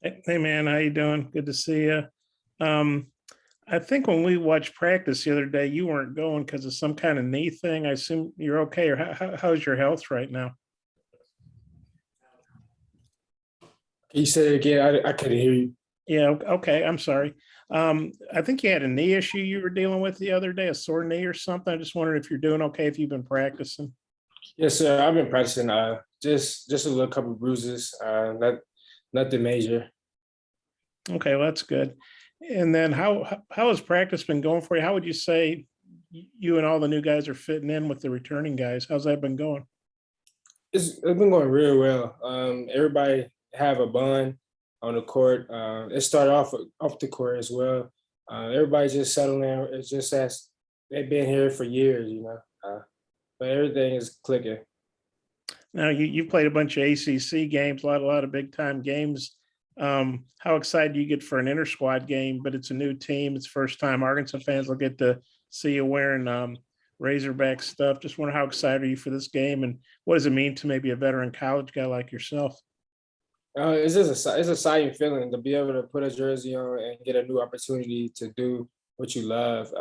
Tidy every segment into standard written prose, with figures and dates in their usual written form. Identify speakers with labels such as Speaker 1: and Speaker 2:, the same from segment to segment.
Speaker 1: Hey man, how you doing? Good to see you. Um, I think when we watched practice the other day, you weren't going because of some kind of knee thing. I assume you're okay, or how's your health right now?
Speaker 2: You said it again. I couldn't hear you.
Speaker 1: Yeah, okay. I'm sorry. I think you had a knee issue you were dealing with the other day, a sore knee or something. I just wondered if you're doing okay, if you've been practicing.
Speaker 2: Yes, sir. I've been practicing. Just a little couple bruises. Not nothing major.
Speaker 1: Okay, well, that's good. And then how has practice been going for you? How would you say you and all the new guys are fitting in with the returning guys? How's that been going?
Speaker 2: It's been going real well. Everybody have a bond on the court. It started off the court as well. Everybody just settling in. It's just as they've been here for years, you know. But everything is clicking.
Speaker 1: Now you've played a bunch of ACC games, a lot of big time games. How excited do you get for an inter squad game? But it's a new team. It's first time Arkansas fans will get to see you wearing Razorback stuff. Just wonder how excited are you for this game, and what does it mean to maybe a veteran college guy like yourself?
Speaker 2: It's a exciting feeling to be able to put a jersey on and get a new opportunity to do what you love,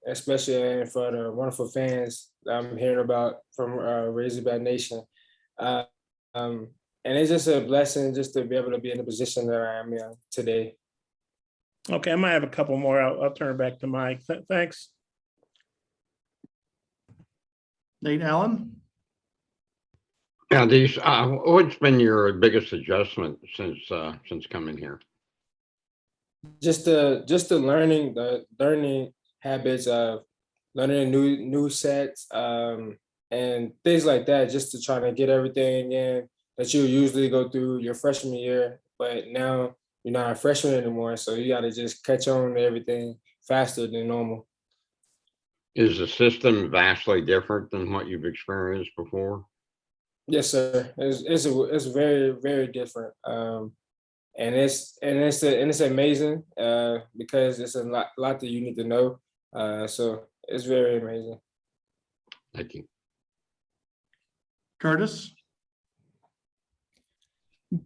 Speaker 2: especially for the wonderful fans that I'm hearing about from Razorback Nation. Uh, um, and it's just a blessing just to be able to be in the position that I am in today.
Speaker 1: Okay, I might have a couple more. I'll turn it back to Mike. Thanks.
Speaker 3: Nate Allen?
Speaker 4: Yeah, what's been your biggest adjustment since coming here?
Speaker 2: Just the learning habits of learning new sets and things like that, just to try to get everything in that you usually go through your freshman year, but now you're not a freshman anymore, so you got to just catch on to everything faster than normal.
Speaker 4: Is the system vastly different than what you've experienced before?
Speaker 2: Yes, sir. It's very different. And it's amazing because it's a lot that you need to know. So it's very amazing.
Speaker 4: Thank you.
Speaker 3: Curtis?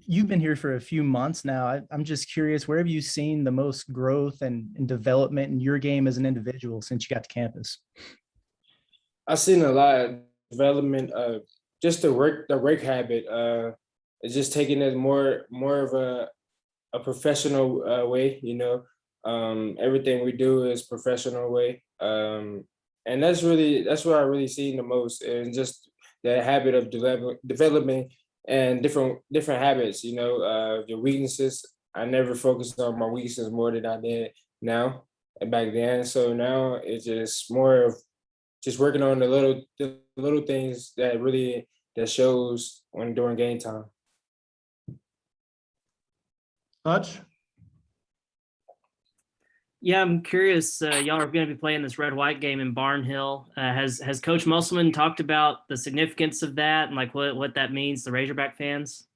Speaker 5: You've been here for a few months now. I'm just curious, where have you seen the most growth and development in your game as an individual since you got to campus?
Speaker 2: I've seen a lot of development of just the work habit. It's just taking it more of a professional way. You know, everything we do is professional way, and that's what I really seen the most, and just the habit of development and different habits. You know, your weaknesses. I never focused on my weaknesses more than I did now and back then. So now it's just more of just working on the little things that shows when during game time.
Speaker 3: Hutch?
Speaker 6: Yeah, I'm curious. Y'all are going to be playing this red-white game in Barnhill. Has Coach Musselman talked about the significance of that and like what that means to Razorback fans?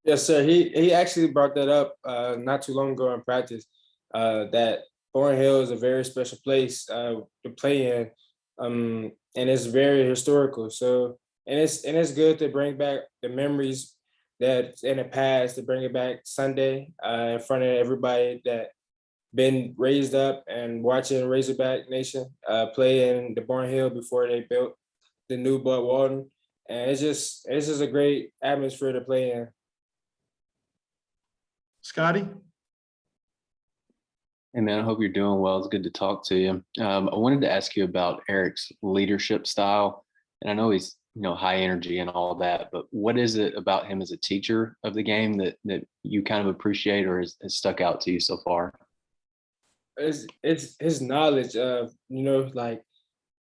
Speaker 2: Yes, sir. He actually brought that up not too long ago in practice. That Thornhill is a very special place to play in, and it's very historical. So, and it's good to bring back the memories that in the past, to bring it back Sunday in front of everybody that been raised up and watching Razorback Nation play in the Barnhill before they built the new Bud Walton, and it's just a great atmosphere to play in.
Speaker 3: Scotty?
Speaker 7: Hey man, I hope you're doing well. It's good to talk to you. I wanted to ask you about Eric's leadership style, and I know he's high energy and all that, but what is it about him as a teacher of the game that you kind of appreciate or has stuck out to you so far?
Speaker 2: It's his knowledge of like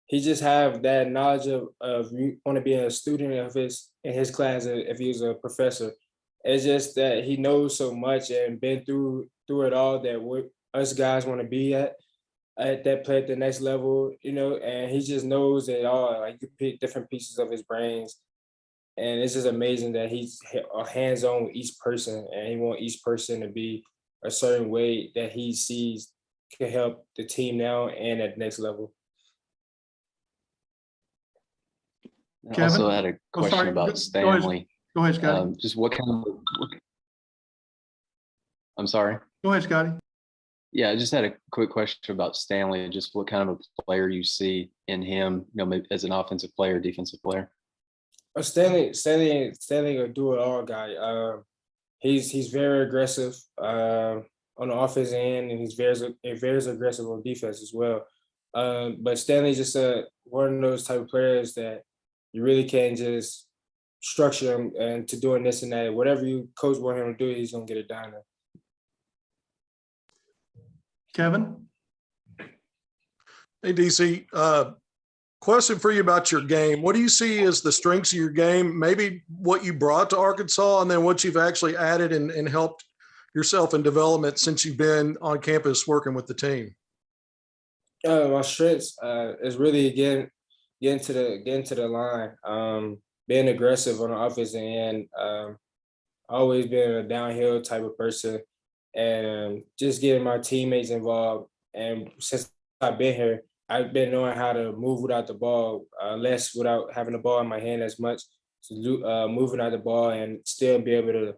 Speaker 2: he just have that knowledge of you want to be a student of his in his class if he was a professor. It's just that he knows so much and been through it all that us guys want to be at that play at the next level, and he just knows it all. Like you pick different pieces of his brains, and it's just amazing that he's hands-on with each person, and he want each person to be a certain way that he sees can help the team now and at the next level.
Speaker 7: I also had a question about
Speaker 3: Go ahead.
Speaker 7: Stanley.
Speaker 3: Go ahead, Scotty.
Speaker 7: Just what kind of I'm sorry.
Speaker 3: Go ahead, Scotty.
Speaker 7: Yeah, I just had a quick question about Stanley, just what kind of a player you see in him, maybe as an offensive player, defensive player.
Speaker 2: Stanley a do it all guy. He's very aggressive on the offensive end, and he's very aggressive on defense as well. But Stanley's just one of those type of players that you really can't just structure him and to doing this and that. Whatever you coach want him to do, he's gonna get it done.
Speaker 3: Kevin?
Speaker 8: Hey, DC, question for you about your game. What do you see as the strengths of your game? Maybe what you brought to Arkansas, and then what you've actually added and helped yourself in development since you've been on campus working with the team.
Speaker 2: My strengths is really getting to the line, being aggressive on the offensive end, always been a downhill type of person, and just getting my teammates involved. And since I've been here, I've been knowing how to move without the ball, less without having the ball in my hand as much, moving out the ball and still be able to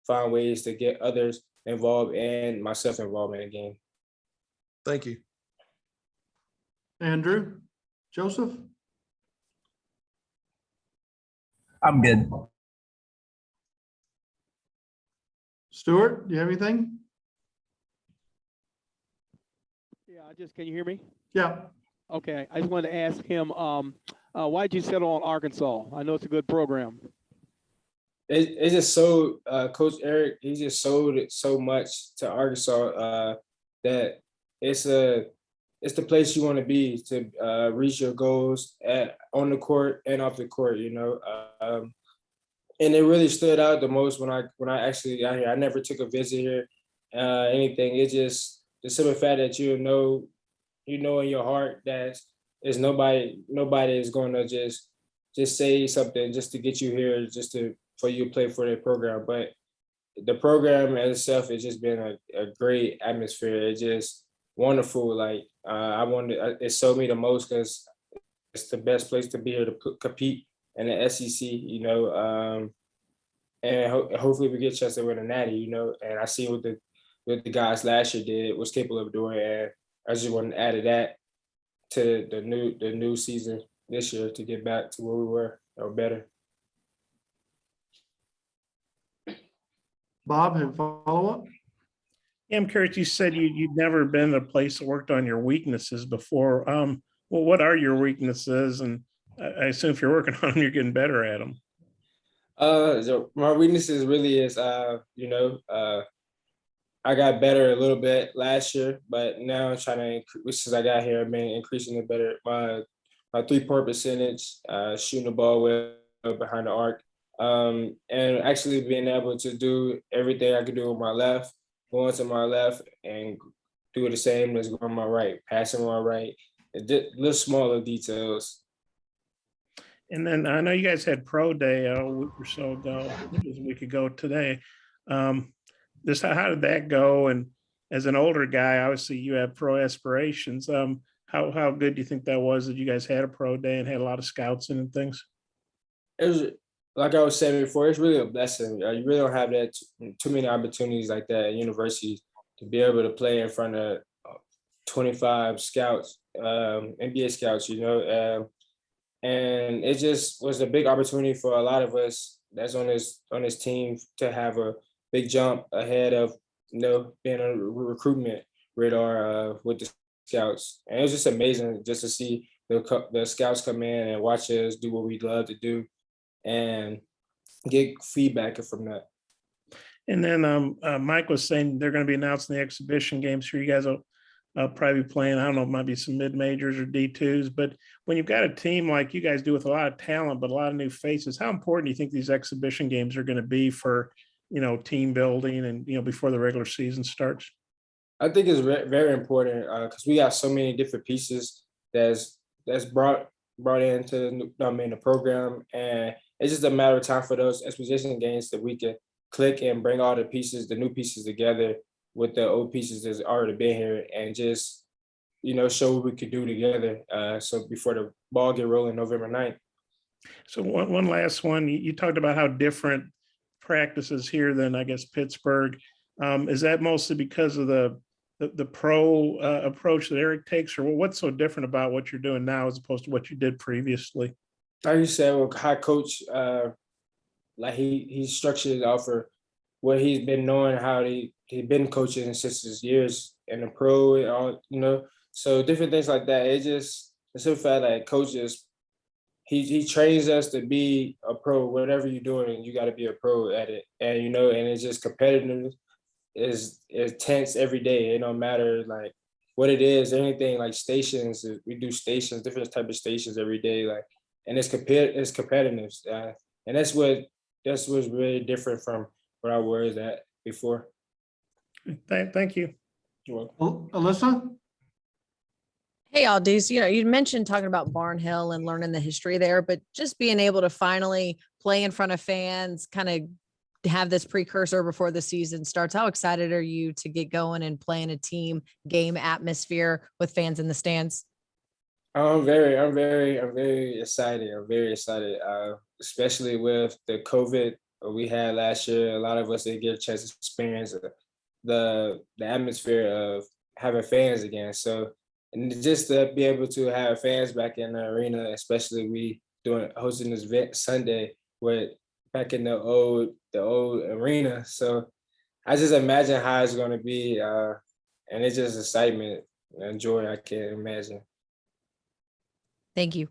Speaker 2: find ways to get others involved and myself involved in the game.
Speaker 8: Thank you.
Speaker 3: Andrew? Joseph?
Speaker 9: I'm good.
Speaker 3: Stuart, do you have anything?
Speaker 10: Yeah, can you hear me?
Speaker 3: Yeah.
Speaker 10: Okay, I just wanted to ask him, why'd you settle on Arkansas? I know it's a good program.
Speaker 2: It's just so Coach Eric, he just sold it so much to Arkansas that it's the place you want to be to reach your goals on the court and off the court, you know. And it really stood out the most when I actually got here. I never took a visit here, anything. It just the simple fact that you know in your heart that there's nobody is going to just say something just to get you here, for you to play for their program. But the program itself has just been a great atmosphere. It's just wonderful. Like it sold me the most because it's the best place to be here to compete in the SEC, you know. And hopefully we get a chance to win a natty, you know. And I see what the guys last year did, was capable of doing, and I just want to add that to the new season this year to get back to where we were or better.
Speaker 3: Bob, have a follow-up?
Speaker 1: Yeah, I'm curious. You said you'd never been in a place that worked on your weaknesses before. Well, what are your weaknesses? And I assume if you're working on them, you're getting better at them.
Speaker 2: So my weaknesses really is, I got better a little bit last year, but now I'm trying to, since I got here, I've been increasing it better. My 3-point percentage, shooting the ball well behind the arc, and actually being able to do everything I could do with my left, going to my left and do the same as going my right, passing my right, little smaller details.
Speaker 1: And then I know you guys had pro day a week or so ago. I think it was a week ago today. How did that go? And as an older guy, obviously you have pro aspirations. How good do you think that was that you guys had a pro day and had a lot of scouts in and things?
Speaker 2: It was, like I was saying before, it's really a blessing. You really don't have that too many opportunities like that at universities to be able to play in front of 25 scouts, NBA scouts, you know. And it just was a big opportunity for a lot of us that's on this team to have a big jump ahead of, you know, being on a recruitment radar with the scouts. And it was just amazing just to see the scouts come in and watch us do what we love to do and get feedback from that.
Speaker 1: And then Mike was saying they're going to be announcing the exhibition games for you guys. Will probably be playing, I don't know, it might be some mid-majors or D2s, but when you've got a team like you guys do with a lot of talent, but a lot of new faces, how important do you think these exhibition games are going to be for, you know, team building and, you know, before the regular season starts?
Speaker 2: I think it's very important because we got so many different pieces that's brought into the program, and it's just a matter of time for those exposition games that we can click and bring all the new pieces together with the old pieces that's already been here and just, you know, show what we could do together. So before the ball get rolling November 9th.
Speaker 1: So one last one, you talked about how different practices here than I guess Pittsburgh. Is that mostly because of the pro approach that Eric takes, or what's so different about what you're doing now as opposed to what you did previously?
Speaker 2: Like you said, well, high coach, like he structured it off of what he's been knowing, how he been coaching since his years in the pro and all, you know. So different things like that. It's a fact that coaches, he trains us to be a pro. Whatever you're doing, you got to be a pro at it. And you know, and it's just competitive. Is tense every day. It don't matter like what it is, anything like stations. We do stations, different type of stations every day. Like, and it's competitive. And that's what's really different from what I was at before.
Speaker 1: Thank you.
Speaker 2: You're welcome.
Speaker 3: Alyssa?
Speaker 11: Hey, Aldis, you mentioned talking about Barnhill and learning the history there, but just being able to finally play in front of fans, kind of have this precursor before the season starts. How excited are you to get going and play in a team game atmosphere with fans in the stands?
Speaker 2: I'm very excited. I'm very excited, especially with the COVID we had last year. A lot of us didn't get a chance to experience the atmosphere of having fans again. So, and just to be able to have fans back in the arena, especially we hosting this event Sunday with back in the old arena. So I just imagine how it's going to be, and it's just excitement and joy I can't imagine.
Speaker 11: Thank you.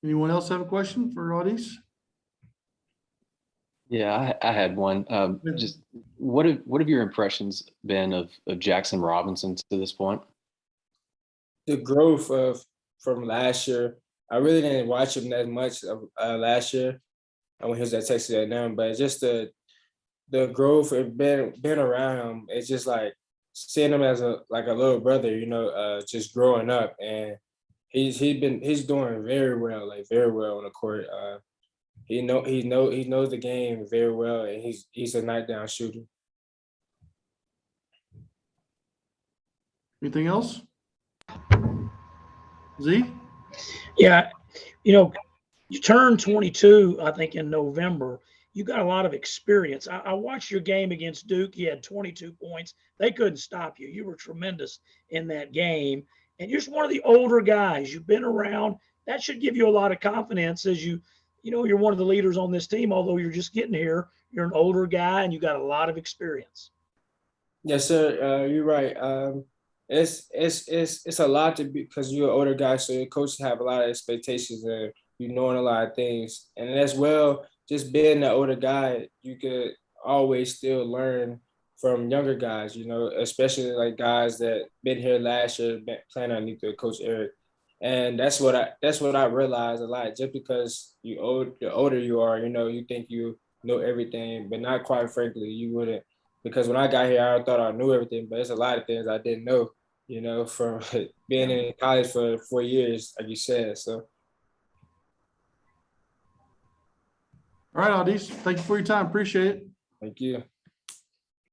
Speaker 3: Anyone else have a question for Audis?
Speaker 7: Yeah, I had one. Just what have your impressions been of Jackson Robinson to this point?
Speaker 2: The growth from last year, I really didn't watch him that much of last year when he was at Texas A&M, but just the growth and been around him, it's just like seeing him as a little brother, you know, just growing up, and he's doing very well on the court. He knows the game very well, and he's a knockdown shooter.
Speaker 3: Anything else? Z?
Speaker 12: Yeah, you turned 22, I think, in November. You got a lot of experience. I watched your game against Duke. You had 22 points. They couldn't stop you. You were tremendous in that game. And you're just one of the older guys. You've been around. That should give you a lot of confidence as you're one of the leaders on this team, although you're just getting here. You're an older guy and you got a lot of experience.
Speaker 2: Yes, sir. You're right. It's a lot to be because you're an older guy, so your coaches have a lot of expectations and you knowing a lot of things. And as well, just being an older guy, you could always still learn from younger guys, especially like guys that been here last year, playing underneath Coach Eric. And that's what I realized a lot. Just because the older you are, you think you know everything, but not quite frankly, you wouldn't. Because when I got here, I thought I knew everything, but there's a lot of things I didn't know, from being in college for 4 years, like you said. So.
Speaker 3: All right, Audis. Thank you for your time. Appreciate it.
Speaker 2: Thank you.